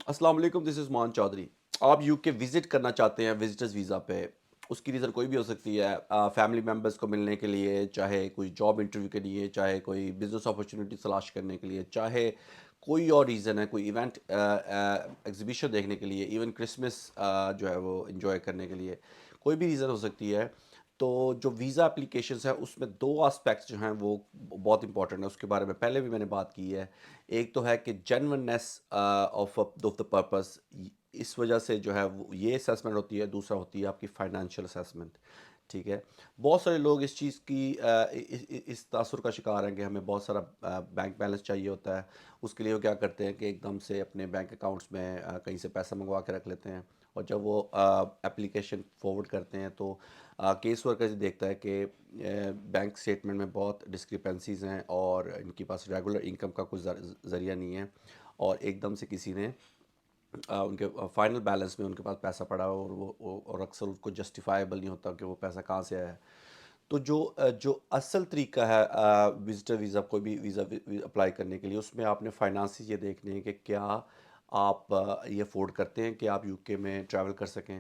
السلام علیکم، دس از مان چودھری. آپ یو کے وزٹ کرنا چاہتے ہیں وزٹرز ویزا پہ. اس کی ریزن کوئی بھی ہو سکتی ہے، فیملی ممبرس کو ملنے کے لیے، چاہے کوئی جاب انٹرویو کے لیے، چاہے کوئی بزنس اپرچونیٹی تلاش کرنے کے لیے، چاہے کوئی اور ریزن ہے، کوئی ایونٹ ایگزیبیشن دیکھنے کے لیے، ایون کرسمس جو ہے وہ انجوائے کرنے کے لیے، کوئی بھی ریزن ہو سکتی ہے. تو جو ویزا اپلیکیشنس ہیں اس میں دو آسپیکٹس جو ہیں وہ بہت امپورٹنٹ ہیں. اس کے بارے میں پہلے بھی میں نے بات کی ہے. ایک تو ہے کہ جینونیس آف دا پرپس. اس وجہ سے جو ہے وہ یہ اسیسمنٹ ہوتی ہے. دوسرا ہوتی ہے آپ کی فائنینشیل اسیسمنٹ. ٹھیک ہے. بہت سارے لوگ اس چیز کی اس تاثر کا شکار ہیں کہ ہمیں بہت سارا بینک بیلنس چاہیے ہوتا ہے. اس کے لیے وہ کیا کرتے ہیں کہ ایک دم سے اپنے بینک اکاؤنٹس میں کہیں سے پیسہ منگوا کے رکھ لیتے ہیں. اور جب وہ اپلیکیشن فارورڈ کرتے ہیں تو کیس ورکر دیکھتا ہے کہ بینک اسٹیٹمنٹ میں بہت ڈسکرپنسیز ہیں اور ان کے پاس ریگولر انکم کا کوئی ذریعہ نہیں ہے. اور ایک دم سے کسی نے ان کے فائنل بیلنس میں ان کے پاس پیسہ پڑا اور اور اکثر اس کو جسٹیفائیبل نہیں ہوتا کہ وہ پیسہ کہاں سے آیا ہے. تو جو اصل طریقہ ہے وزٹر ویزا، کوئی بھی ویزا اپلائی کرنے کے لیے، اس میں آپ نے فائنانسز یہ دیکھنے ہیں کہ کیا آپ یہ افورڈ کرتے ہیں کہ آپ یو کے میں ٹریول کر سکیں.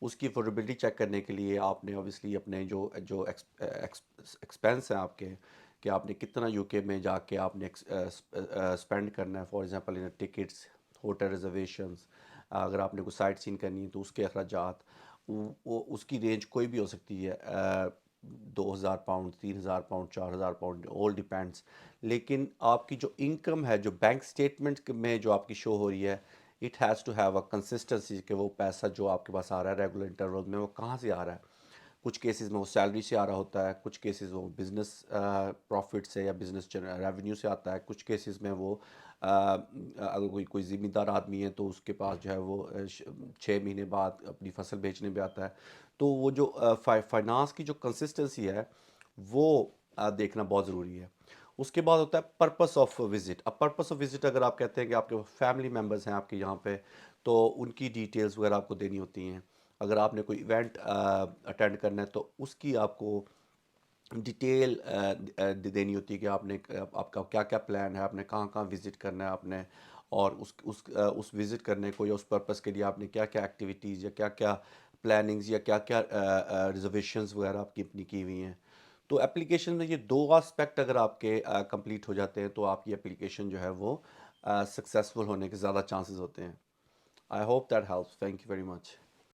اس کی افورڈیبلٹی چیک کرنے کے لیے آپ نے اوبیسلی اپنے جو جو ایکسپینس ہیں آپ کے، کہ آپ نے کتنا یو کے میں جا کے آپ نے اسپینڈ کرنا ہے. For example in tickets, hotel reservations, اگر آپ نے کوئی سائٹ سین کرنی ہے تو اس کے اخراجات. وہ اس کی رینج کوئی بھی ہو سکتی ہے، 2,000 pound, 3,000 pound, 4,000 pound, all depends. لیکن آپ کی جو انکم ہے، جو بینک اسٹیٹمنٹ میں جو آپ کی شو ہو رہی ہے، it has to have a consistency کہ وہ پیسہ جو آپ کے پاس آ رہا ہے ریگولر انٹرول میں وہ کہاں سے آ رہا ہے. کچھ کیسز میں وہ سیلری سے آ رہا ہوتا ہے، کچھ کیسز وہ بزنس پروفٹ سے یا بزنس ریونیو سے آتا ہے، کچھ کیسز میں وہ اگر کوئی ذمہ دار آدمی ہے تو اس کے پاس جو ہے وہ 6 مہینے بعد اپنی فصل بیچنے بھی آتا ہے. تو وہ جو فائنانس کی جو کنسسٹنسی ہے وہ دیکھنا بہت ضروری ہے. اس کے بعد ہوتا ہے پرپس آف وزٹ. اب پرپس آف وزٹ اگر آپ کہتے ہیں کہ آپ کے فیملی ممبرس ہیں آپ کے یہاں پہ، تو ان کی ڈیٹیلز وغیرہ آپ کو دینی ہوتی ہیں. اگر آپ نے کوئی ایونٹ اٹینڈ کرنا ہے تو اس کی آپ کو ڈیٹیل دینی ہوتی ہے کہ آپ نے آپ کا کیا کیا پلان ہے، آپ نے کہاں کہاں وزٹ کرنا ہے آپ نے، اور اس وزٹ کرنے کو یا اس پرپس کے لیے آپ نے کیا کیا ایکٹیویٹیز یا کیا کیا پلاننگز یا کیا کیا ریزرویشنز وغیرہ آپ کی اپنی کی ہوئی ہیں. تو اپلیکیشن میں یہ دو آسپیکٹ اگر آپ کے کمپلیٹ ہو جاتے ہیں تو آپ کی اپلیکیشن جو ہے وہ سکسیزفل ہونے کے زیادہ چانسز ہوتے ہیں. I hope that helps. Thank you very much.